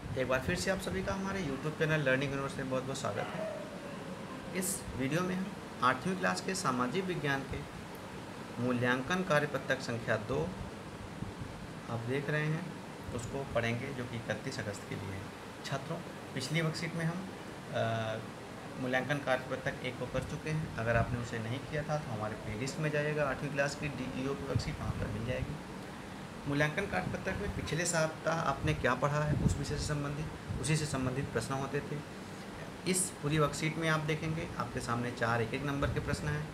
एक बार फिर से आप सभी का हमारे YouTube चैनल लर्निंग यूनिवर्स में बहुत बहुत स्वागत है। इस वीडियो में हम 8वीं क्लास के सामाजिक विज्ञान के मूल्यांकन कार्यपत्रक संख्या 2 आप देख रहे हैं, उसको पढ़ेंगे, जो कि 31 अगस्त के लिए है। छात्रों, पिछली वर्कशीट में हम मूल्यांकन कार्यपत्रक 1 को कर चुके हैं। अगर आपने उसे नहीं किया था तो हमारे प्लेलिस्ट में जाइएगा, 8वीं क्लास की DEO की वर्कशीट वहाँ पर मिल जाएगी। मूल्यांकन कार्यपत्रक में पिछले सप्ताह आपने क्या पढ़ा है उस विषय से संबंधित, उसी से संबंधित प्रश्न होते थे। इस पूरी वर्कशीट में आप देखेंगे, आपके सामने 4 एक नंबर के प्रश्न हैं,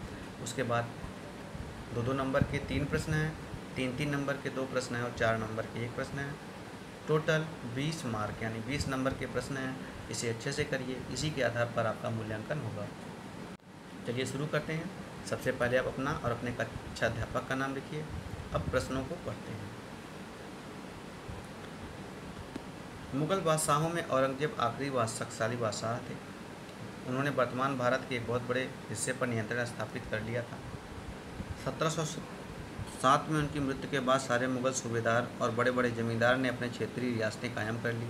उसके बाद 2 नंबर के 3 प्रश्न हैं, 3 नंबर के 2 प्रश्न हैं और 4 नंबर के 1 प्रश्न है। टोटल 20 मार्क यानी 20 नंबर के प्रश्न हैं। इसे अच्छे से करिए, इसी के आधार पर आपका मूल्यांकन होगा। चलिए शुरू करते हैं। सबसे पहले आप अपना और अपने कक्षा अध्यापक का नाम लिखिए। अब प्रश्नों को पढ़ते हैं। मुग़ल बादशाहों में औरंगजेब आखिरी शक्तिशाली बादशाह थे। उन्होंने वर्तमान भारत के एक बहुत बड़े हिस्से पर नियंत्रण स्थापित कर लिया था। 1707 में उनकी मृत्यु के बाद सारे मुग़ल सूबेदार और बड़े बड़े जमींदार ने अपने क्षेत्रीय रियासतें कायम कर ली।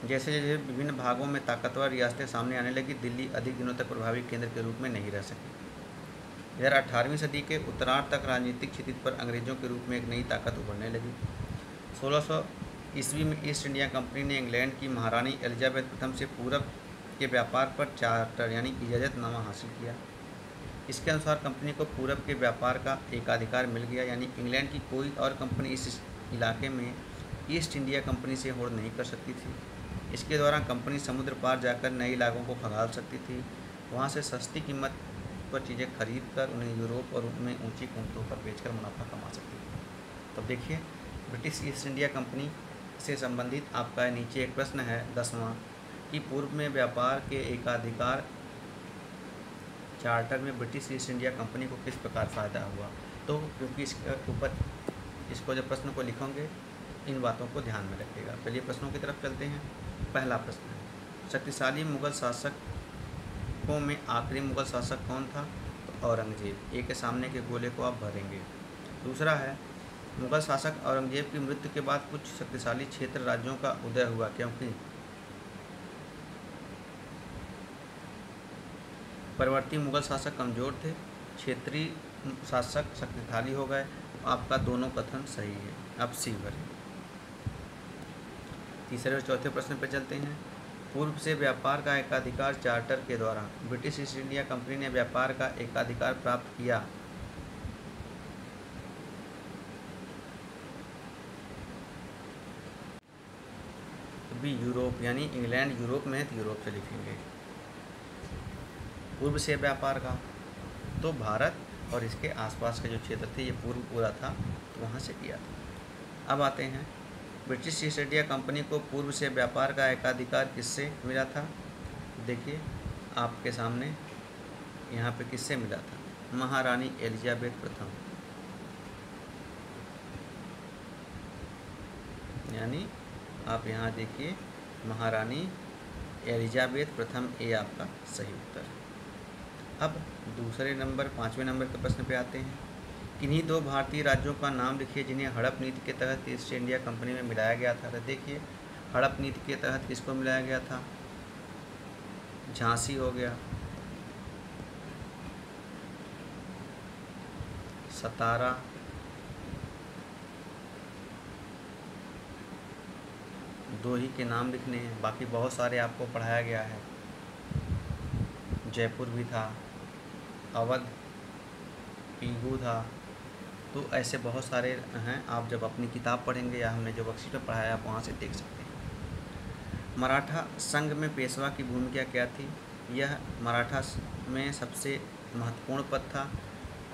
जैसे जैसे विभिन्न भागों में ताकतवर रियासतें सामने आने लगी, दिल्ली अधिक दिनों तक प्रभावी केंद्र के रूप में नहीं रह सकी। इधर 18वीं सदी के उत्तरार्ध तक राजनीतिक क्षितिज पर अंग्रेजों के रूप में एक नई ताकत उभरने लगी। 1600 ईस्वी में ईस्ट इंडिया कंपनी ने इंग्लैंड की महारानी एलिजाबेथ प्रथम से पूरब के व्यापार पर चार्टर यानी इजाज़तनामा हासिल किया। इसके अनुसार कंपनी को पूरब के व्यापार का एकाधिकार मिल गया, यानी इंग्लैंड की कोई और कंपनी इस इलाके में ईस्ट इंडिया कंपनी से होड़ नहीं कर सकती थी। इसके दौरान कंपनी समुद्र पार जाकर नए इलाकों को खंगाल सकती थी, वहाँ से सस्ती कीमत पर चीज़ें खरीद कर उन्हें यूरोप और उनमें ऊंची कीमतों पर बेचकर मुनाफा कमा सकती थी। तब देखिए, ब्रिटिश ईस्ट इंडिया कंपनी से संबंधित आपका नीचे एक प्रश्न है 10वां कि पूर्व में व्यापार के एकाधिकार चार्टर में ब्रिटिश ईस्ट इंडिया कंपनी को किस प्रकार फ़ायदा हुआ। तो क्योंकि इसके ऊपर इसको जब प्रश्न को लिखोगे इन बातों को ध्यान में रखिएगा। चलिए प्रश्नों की तरफ चलते हैं। पहला प्रश्न है, शक्तिशाली मुग़ल शासकों में आखिरी मुग़ल शासक कौन था। तो औरंगजेब। ए के सामने के गोले को आप भरेंगे। दूसरा है, मुग़ल शासक औरंगजेब की मृत्यु के बाद कुछ शक्तिशाली क्षेत्र राज्यों का उदय हुआ, क्योंकि परवर्ती मुग़ल शासक कमज़ोर थे, क्षेत्रीय शासक शक्तिशाली हो गए। आपका दोनों कथन सही है, अब सी भरें। तीसरे और चौथे प्रश्न पर चलते हैं। पूर्व से व्यापार का एकाधिकार चार्टर के द्वारा ब्रिटिश ईस्ट इंडिया कंपनी ने व्यापार का एकाधिकार प्राप्त किया। भी यूरोप यानी इंग्लैंड यूरोप में है तो यूरोप से लिखेंगे। पूर्व से व्यापार का तो भारत और इसके आसपास के जो क्षेत्र थे ये पूर्व पूरा था, तो वहाँ से किया था। अब आते हैं, ब्रिटिश ईस्ट इंडिया कंपनी को पूर्व से व्यापार का एकाधिकार किससे मिला था। देखिए आपके सामने यहाँ पे किससे मिला था, महारानी एलिजाबेथ प्रथम, यानी आप यहाँ देखिए महारानी एलिजाबेथ प्रथम, ए आपका सही उत्तर है। अब दूसरे नंबर 5वें नंबर के प्रश्न पे आते हैं। किन्हीं 2 भारतीय राज्यों का नाम लिखिए जिन्हें हड़प नीति के तहत ईस्ट इंडिया कंपनी में मिलाया गया था। तो देखिए हड़प नीति के तहत किसको मिलाया गया था, झांसी हो गया, सतारा, दो ही के नाम लिखने हैं, बाकी बहुत सारे आपको पढ़ाया गया है। जयपुर भी था, अवध, पीगू था, तो ऐसे बहुत सारे हैं। आप जब अपनी किताब पढ़ेंगे या हमने जो वर्कशीट में पढ़ाया आप वहाँ से देख सकते हैं। मराठा संघ में पेशवा की भूमिका क्या थी। यह मराठा में सबसे महत्वपूर्ण पद था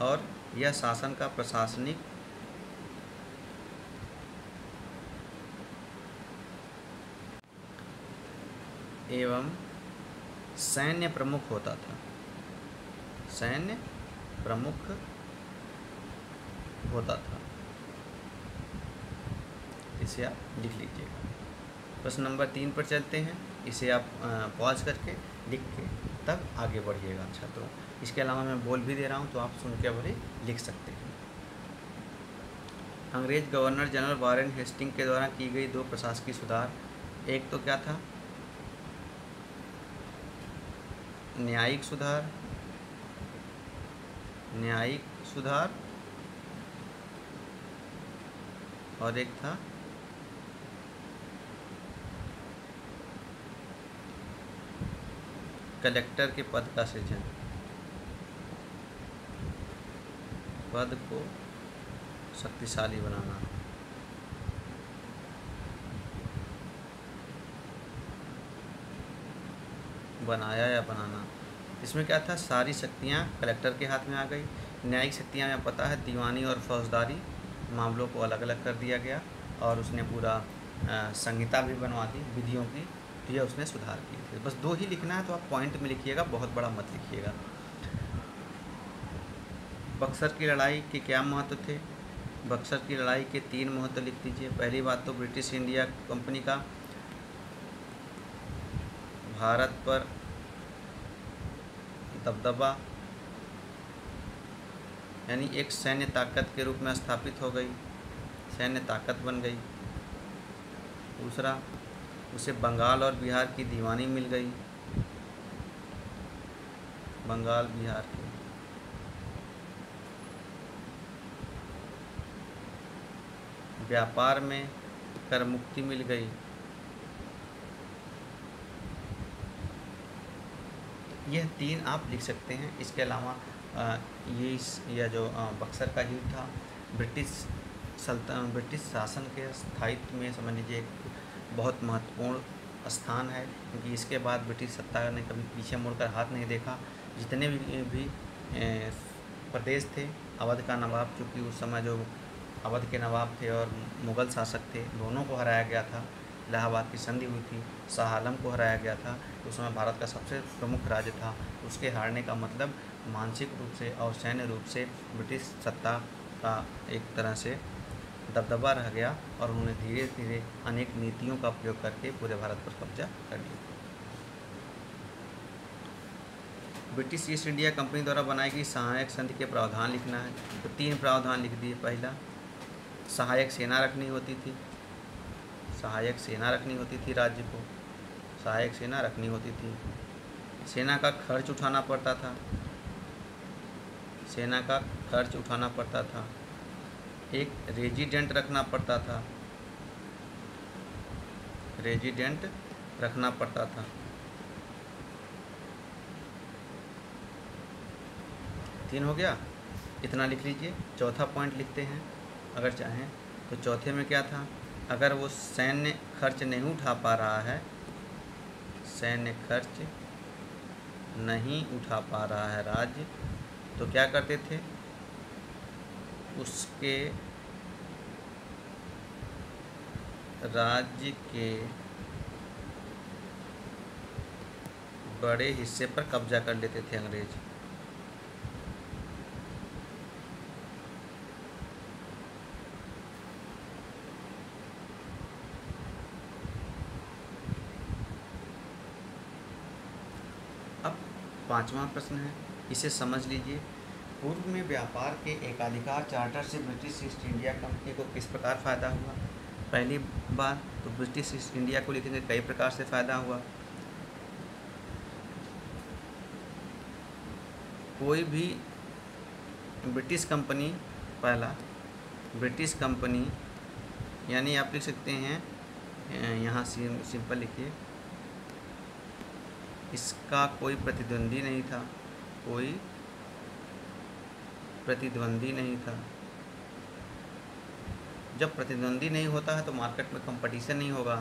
और यह शासन का प्रशासनिक एवं सैन्य प्रमुख होता था। सैन्य प्रमुख होता था, इसे आप लिख लीजिएगा। प्रश्न नंबर 3 पर चलते हैं। इसे आप पॉज करके लिख के तब आगे बढ़िएगा छात्रों। इसके अलावा मैं बोल भी दे रहा हूँ तो आप सुन के भले लिख सकते हैं। अंग्रेज गवर्नर जनरल वारेन हेस्टिंग के द्वारा की गई 2 प्रशासकीय सुधार एक तो क्या था, न्यायिक सुधार, न्यायिक सुधार, और एक था कलेक्टर के पद का सृजन, पद को शक्तिशाली बनाना। बनाया या बनाना, इसमें क्या था, सारी शक्तियाँ कलेक्टर के हाथ में आ गई। न्यायिक शक्तियाँ में पता है दीवानी और फौजदारी मामलों को अलग अलग कर दिया गया, और उसने पूरा संहिता भी बनवा दी विधियों की, तो यह उसने सुधार किए थे। बस 2 ही लिखना है, तो आप पॉइंट में लिखिएगा, बहुत बड़ा मत लिखिएगा। बक्सर की लड़ाई के क्या महत्व थे? बक्सर की लड़ाई के 3 महत्व लिख दीजिए। पहली बात तो ब्रिटिश इंडिया कंपनी का भारत पर दबदबा, यानी एक सैन्य ताकत के रूप में स्थापित हो गई, सैन्य ताकत बन गई। दूसरा, उसे बंगाल और बिहार की दीवानी मिल गई, बंगाल बिहार की। व्यापार में कर मुक्ति मिल गई। यह 3 आप लिख सकते हैं। इसके अलावा यह जो बक्सर का युद्ध था, ब्रिटिश शासन के स्थायित्व में समझ लीजिए एक बहुत महत्वपूर्ण स्थान है, क्योंकि इसके बाद ब्रिटिश सत्ता ने कभी पीछे मुड़कर हाथ नहीं देखा। जितने भी प्रदेश थे, अवध का नवाब, चूँकि उस समय जो अवध के नवाब थे और मुग़ल शासक थे, दोनों को हराया गया था। इलाहाबाद की संधि हुई थी, शाह आलम को हराया गया था। उस समय भारत का सबसे प्रमुख राज्य था। उसके हारने का मतलब मानसिक रूप से और सैन्य रूप से ब्रिटिश सत्ता का एक तरह से दबदबा रह गया, और उन्होंने धीरे धीरे अनेक नीतियों का प्रयोग करके पूरे भारत पर कब्जा कर लिया। ब्रिटिश ईस्ट इंडिया कंपनी द्वारा बनाई गई सहायक संधि के प्रावधान लिखना है। तो 3 प्रावधान लिख दिए। पहला, सहायक सेना रखनी होती थी, सहायक सेना रखनी होती थी, राज्य को सहायक सेना रखनी होती थी। सेना का खर्च उठाना पड़ता था, सेना का खर्च उठाना पड़ता था। एक रेजिडेंट रखना पड़ता था, रेजिडेंट रखना पड़ता था। 3 हो गया, इतना लिख लीजिए। चौथा पॉइंट लिखते हैं अगर चाहें तो। चौथे में क्या था, अगर वो सैन्य खर्च नहीं उठा पा रहा है, सैन्य खर्च नहीं उठा पा रहा है राज्य, तो क्या करते थे, उसके राज्य के बड़े हिस्से पर कब्जा कर लेते थे अंग्रेज। अब 5वां प्रश्न है, इसे समझ लीजिए। पूर्व में व्यापार के एकाधिकार चार्टर से ब्रिटिश ईस्ट इंडिया कंपनी को किस प्रकार फ़ायदा हुआ? पहली बात तो ब्रिटिश ईस्ट इंडिया को लिखेंगे कई प्रकार से फ़ायदा हुआ। कोई भी ब्रिटिश कंपनी, पहला ब्रिटिश कंपनी, यानी आप लिख सकते हैं यहाँ सिंपल लिखिए, इसका कोई प्रतिद्वंदी नहीं था, कोई प्रतिद्वंदी नहीं था। जब प्रतिद्वंदी नहीं होता है तो मार्केट में कंपटीशन नहीं होगा।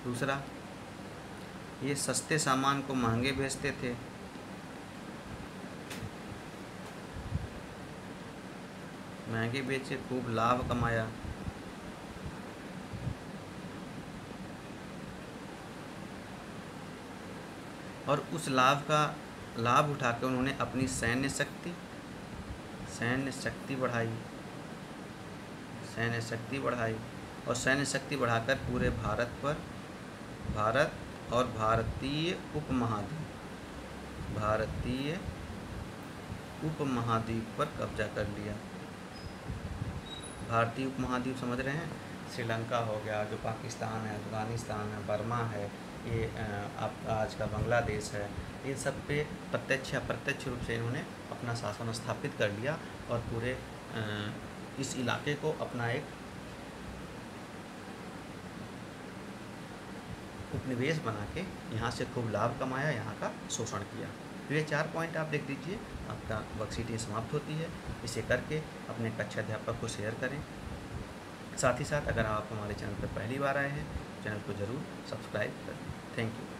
दूसरा, ये सस्ते सामान को महंगे बेचते थे। महंगे बेचे, खूब लाभ कमाया। और उस लाभ उठा के उन्होंने अपनी सैन्य शक्ति बढ़ाई, और सैन्य शक्ति बढ़ाकर पूरे भारत और भारतीय उपमहाद्वीप पर कब्जा कर लिया। भारतीय उपमहाद्वीप समझ रहे हैं, श्रीलंका हो गया, जो पाकिस्तान है, अफ़गानिस्तान है, बर्मा है, ये आप आज का बांग्लादेश है, इन सब पे प्रत्यक्ष या अप्रत्यक्ष रूप से इन्होंने अपना शासन स्थापित कर लिया और पूरे इस इलाके को अपना एक उपनिवेश बना के यहाँ से खूब लाभ कमाया, यहाँ का शोषण किया। तो ये 4 पॉइंट आप देख लीजिए, आपका वर्कशीट ये समाप्त होती है। इसे करके अपने कक्षा अध्यापक को शेयर करें। साथ ही साथ अगर आप हमारे चैनल पर पहली बार आए हैं, चैनल को ज़रूर सब्सक्राइब करें। Thank you.